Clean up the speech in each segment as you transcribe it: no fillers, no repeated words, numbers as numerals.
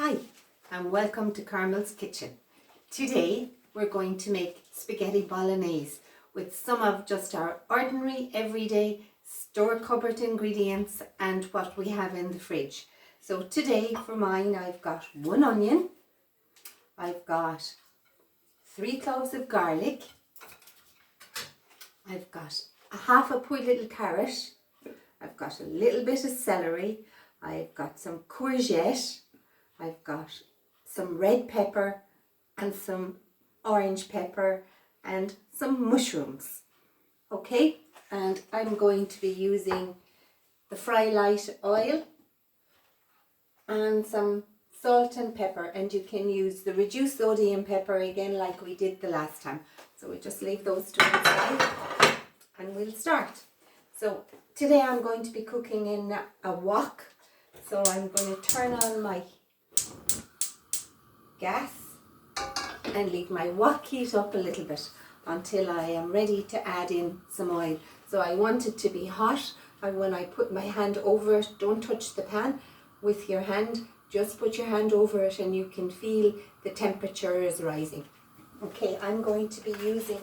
Hi and welcome to Carmel's kitchen. Today we're going to make spaghetti bolognese with some of just our ordinary everyday store cupboard ingredients and what we have in the fridge. So today for mine I've got 1 onion, I've got 3 cloves of garlic, I've got a half a pui little carrot, I've got a little bit of celery, I've got some courgette, I've got some red pepper and some orange pepper and some mushrooms. Okay, and I'm going to be using the Fry Light oil and some salt and pepper, and you can use the reduced sodium pepper again like we did the last time. So we just leave those to one side and we'll start. So today I'm going to be cooking in a wok. So I'm going to turn on my gas and leave my wok heat up a little bit until I am ready to add in some oil. So I want it to be hot, and when I put my hand over it, don't touch the pan with your hand, just put your hand over it and you can feel the temperature is rising. Okay, I'm going to be using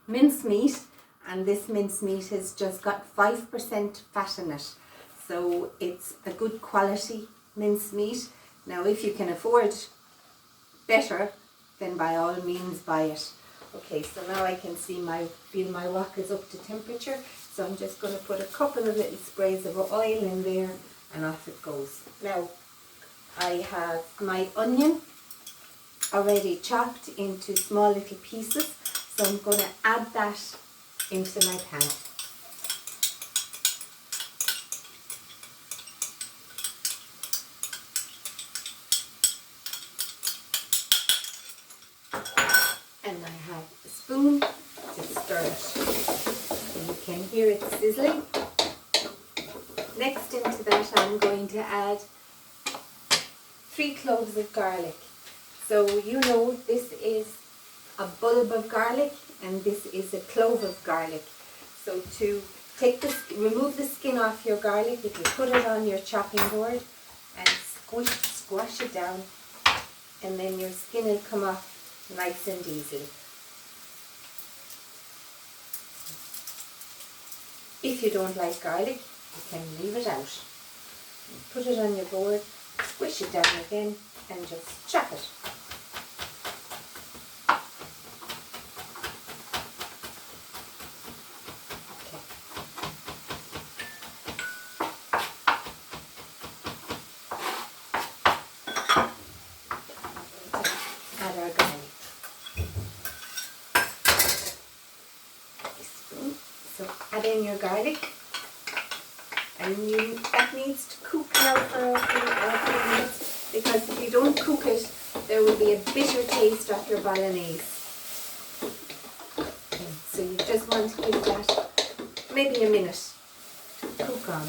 mincemeat, and this mincemeat has just got 5% fat in it. So it's a good quality mincemeat. Now if you can afford better, then by all means buy it. Okay, so now I can feel my wok is up to temperature. So I'm just going to put a couple of little sprays of oil in there and off it goes. Now I have my onion already chopped into small little pieces. So I'm going to add that into my pan. And I have a spoon to stir it. And you can hear it sizzling. Next into that I'm going to add 3 cloves of garlic. So you know this is a bulb of garlic and this is a clove of garlic. So to remove the skin off your garlic, you can put it on your chopping board and squash it down, and then your skin will come off nice and easy. If you don't like garlic, you can leave it out. Put it on your board, squish it down again and just chop it. Okay. Add our garlic. So add in your garlic, and that needs to cook now for a few minutes, because if you don't cook it, there will be a bitter taste of your bolognese. Okay, so you just want to give that maybe a minute to cook on.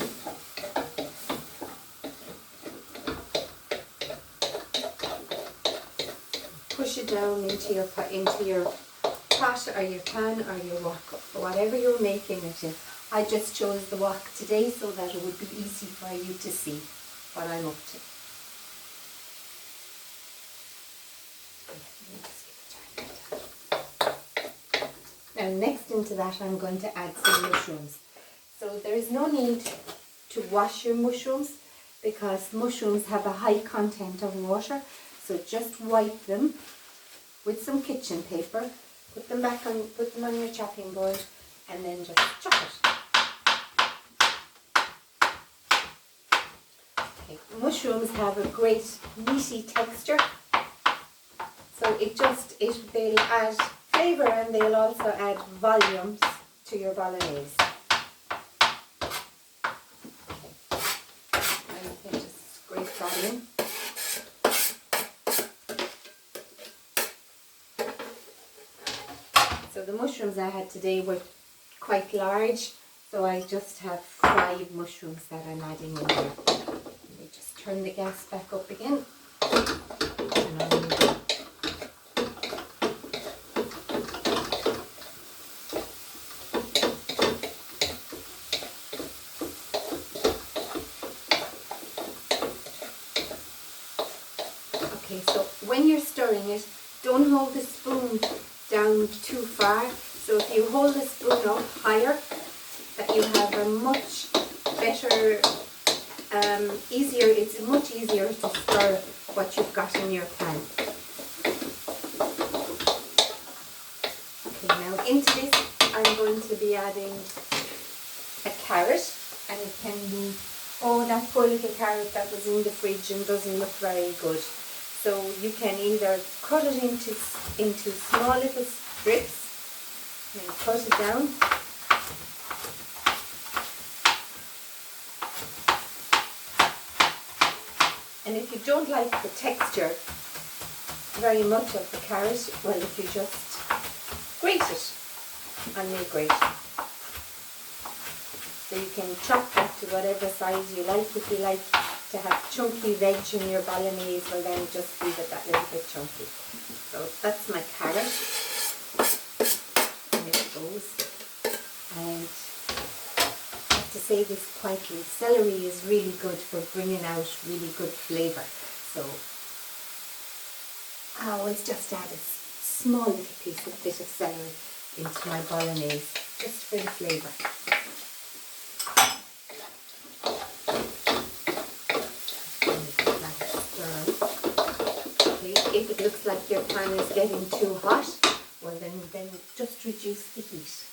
Push it down into your pot or your pan or your wok, or whatever you're making it in. I just chose the wok today so that it would be easy for you to see what I'm up to. Now next into that I'm going to add some mushrooms. So there is no need to wash your mushrooms because mushrooms have a high content of water. So just wipe them with some kitchen paper. Put them on your chopping board and then just chop it. Okay. Mushrooms have a great meaty texture, so they'll add flavour and they'll also add volume to your bolognese. Okay. And you can just scrape that in. So the mushrooms I had today were quite large, so I just have 5 mushrooms that I'm adding in there. Let me just turn the gas back up again. And I'll move it. Okay, so when you're stirring it, don't hold the spoon down too far. So if you hold the spoon up higher, that you have a much better, it's much easier to stir what you've got in your pan. Okay, now into this I'm going to be adding a carrot, and it can be, oh, that poor little carrot that was in the fridge and doesn't look very good. So you can either cut it into small little strips and cut it down. And if you don't like the texture very much of the carrot, well, if you just grate it on your grater. So you can chop that to whatever size you like. If you like to have chunky veg in your bolognese, well then just leave it that little bit chunky. So that's my carrot. And it goes. And I have to say this quietly, celery is really good for bringing out really good flavour. So I always just add a small little bit of celery into my bolognese, just for the flavour. If it looks like your pan is getting too hot, well then just reduce the heat.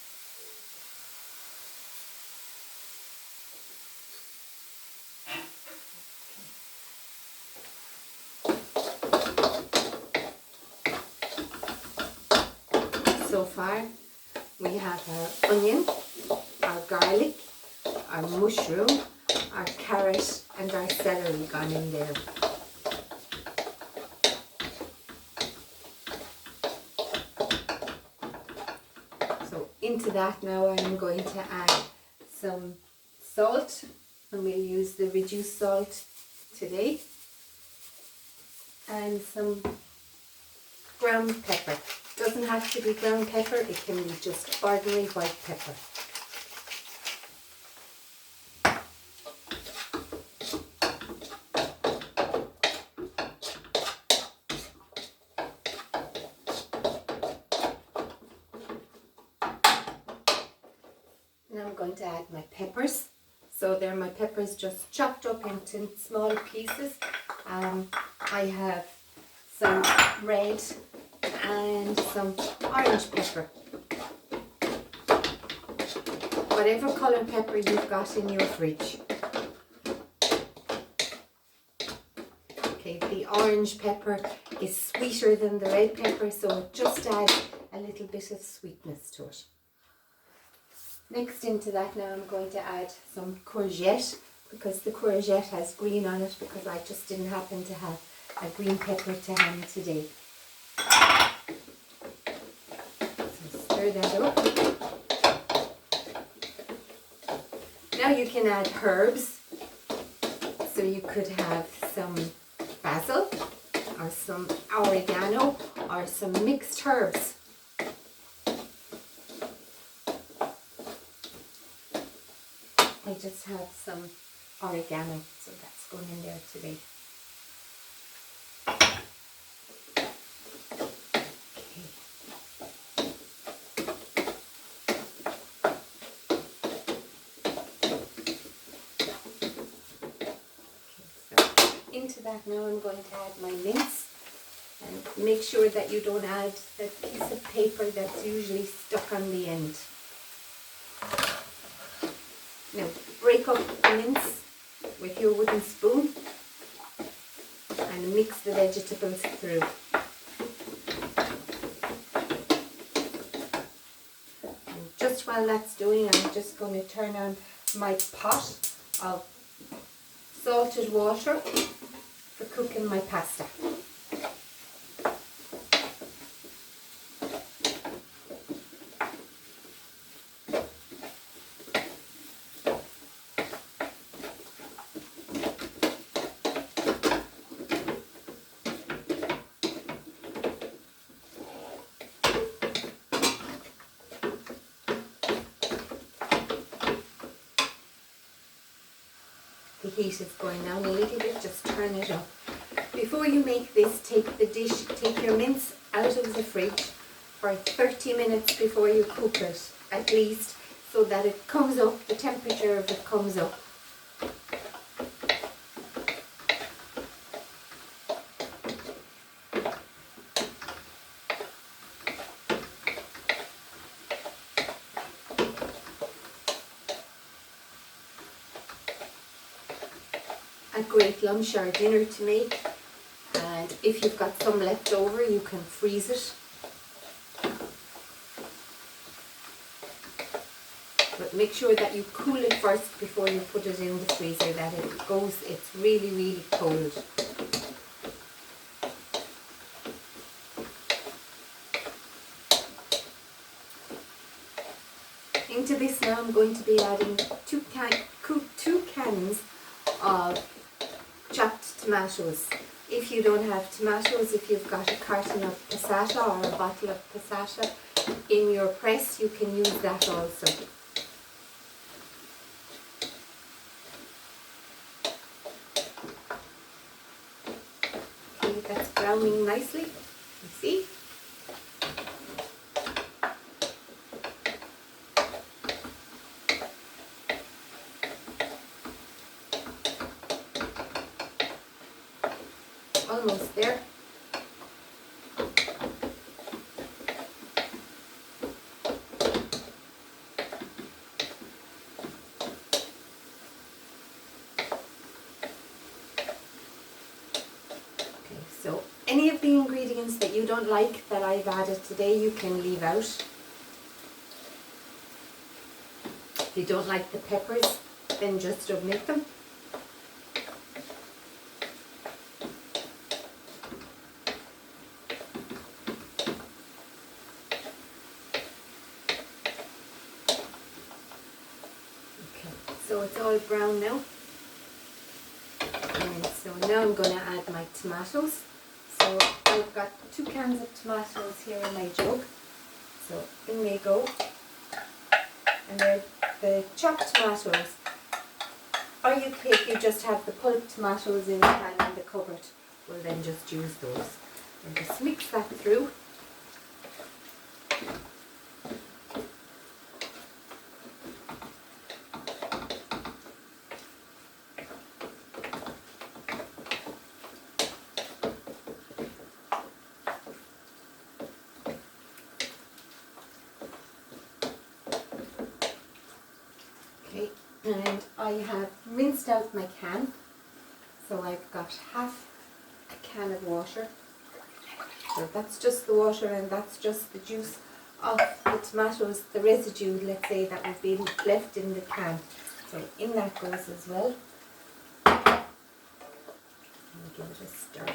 So far we have our onion, our garlic, our mushroom, our carrot and our celery gone in there. So into that now I'm going to add some salt, and we'll use the reduced salt today, and some ground pepper. Doesn't have to be ground pepper, it can be just ordinary white pepper. Now I'm going to add my peppers. So they're my peppers just chopped up into small pieces. I have some red and some orange pepper. Whatever colour pepper you've got in your fridge. Okay, the orange pepper is sweeter than the red pepper, so it just adds a little bit of sweetness to it. Next into that now I'm going to add some courgette, because the courgette has green on it, because I just didn't happen to have a green pepper to hand today. So stir that up. Now you can add herbs. So you could have some basil or some oregano or some mixed herbs. I just have some oregano, so that's going in there today. Into that now I'm going to add my mince, and make sure that you don't add the piece of paper that's usually stuck on the end. Now break up the mince with your wooden spoon and mix the vegetables through. And just while that's doing, I'm just going to turn on my pot of salted water for cooking my pasta. The heat is going down a little bit, just turn it up. Before you make this, take your mince out of the fridge for 30 minutes before you cook it, at least, so that it comes up, the temperature of it comes up. A great lunch or dinner to make, and if you've got some left over you can freeze it, but make sure that you cool it first before you put it in the freezer, that it's really cold. Into this now I'm going to be adding two cans of chopped tomatoes. If you don't have tomatoes, if you've got a carton of passata or a bottle of passata in your press, you can use that also. Okay, that's browning nicely, you see? Almost there. Okay, so any of the ingredients that you don't like that I've added today, you can leave out. If you don't like the peppers, then just omit them. So it's all brown now, and so now I'm going to add my tomatoes. So I've got 2 cans of tomatoes here in my jug, so in they go, and they're the chopped tomatoes, or if you just have the pulp tomatoes in the can in the cupboard, well then just use those, and just mix that through. Okay, and I have rinsed out my can, so I've got half a can of water. So that's just the water, and that's just the juice of the tomatoes, the residue, let's say, that would be left in the can. So in that goes as well. And give it a stir.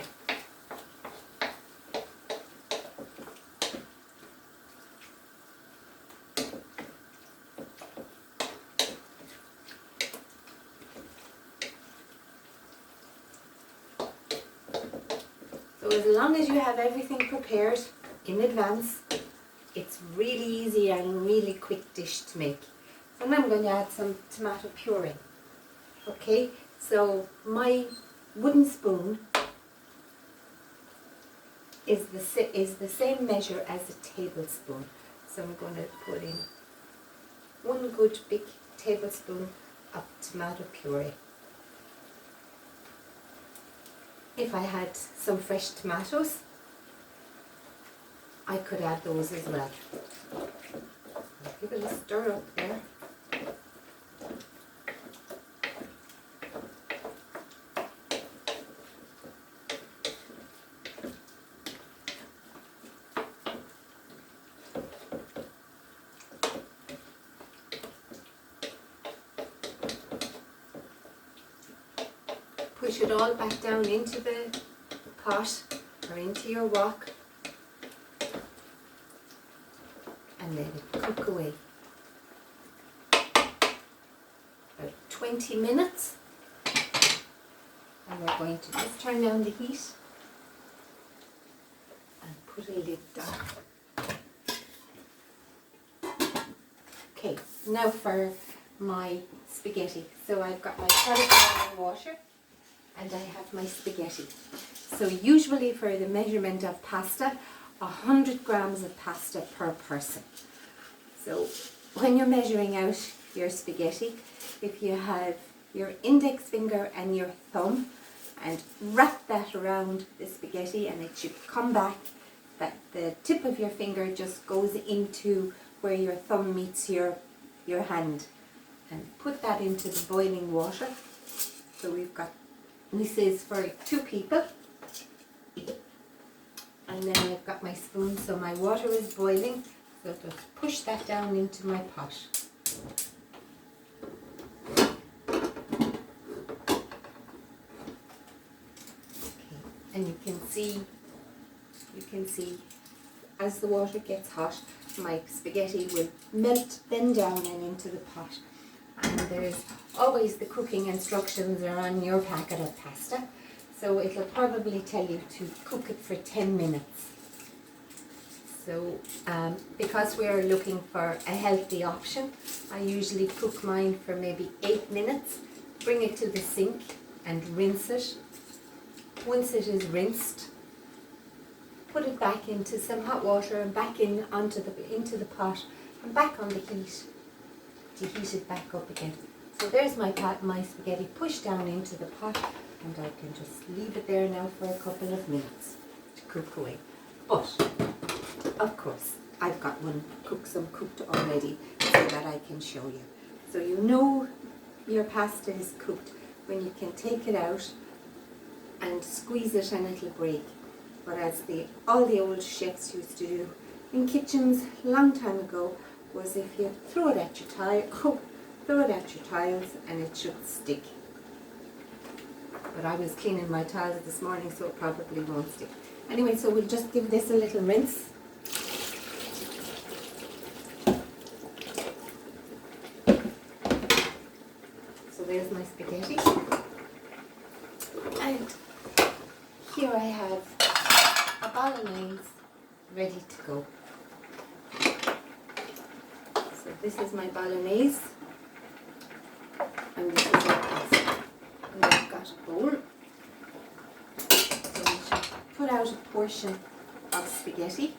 So as long as you have everything prepared in advance, it's really easy and really quick dish to make. So now I'm going to add some tomato puree. Okay, so my wooden spoon is the same measure as a tablespoon. So I'm going to put in 1 good big tablespoon of tomato puree. If I had some fresh tomatoes, I could add those as well. Give it a stir up there. Push it all back down into the pot or into your wok, and then cook away. About 20 minutes, and we're going to just turn down the heat and put a lid down. Okay, now for my spaghetti. So I've got my pot of boiling water. and I have my spaghetti. So usually for the measurement of pasta, 100 grams of pasta per person. So when you're measuring out your spaghetti, if you have your index finger and your thumb and wrap that around the spaghetti, and it should come back, that the tip of your finger just goes into where your thumb meets your hand, and put that into the boiling water. So we've got, this is for 2 people, and then I've got my spoon, so my water is boiling, so just push that down into my pot. And you can see as the water gets hot, my spaghetti will melt then down and into the pot. And there's always the cooking instructions are on your packet of pasta, so it'll probably tell you to cook it for 10 minutes. So because we're looking for a healthy option, I usually cook mine for maybe 8 minutes, bring it to the sink and rinse it. Once it is rinsed, put it back into some hot water and back into the pot and back on the heat to heat it back up again. So there's my spaghetti pushed down into the pot, and I can just leave it there now for a couple of minutes to cook away. But of course I've got one cooked already so that I can show you. So you know your pasta is cooked when you can take it out and squeeze it and it'll break. But as all the old chefs used to do in kitchens a long time ago, was if you throw it at your tiles and it should stick. But I was cleaning my tiles this morning, so it probably won't stick. Anyway, so we'll just give this a little rinse. So there's my spaghetti. And here I have a bolognese ready to go. So this is my bolognese, and this is my pasta. And I've got a bowl. So we should put out a portion of spaghetti.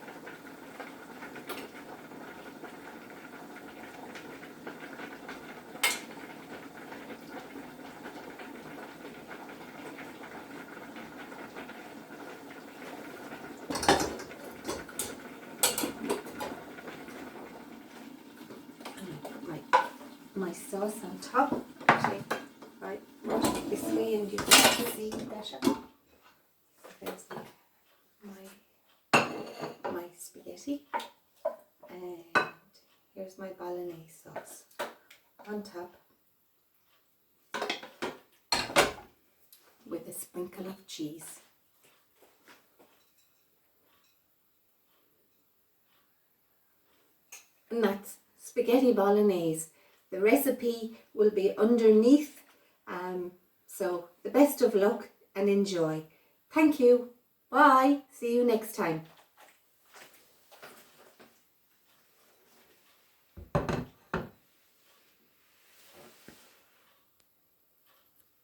My sauce on top. Okay, right, brush it this way and you can see better. So there's my spaghetti, and here's my bolognese sauce on top with a sprinkle of cheese. And that's spaghetti bolognese. The recipe will be underneath, so the best of luck and enjoy. Thank you. Bye. See you next time.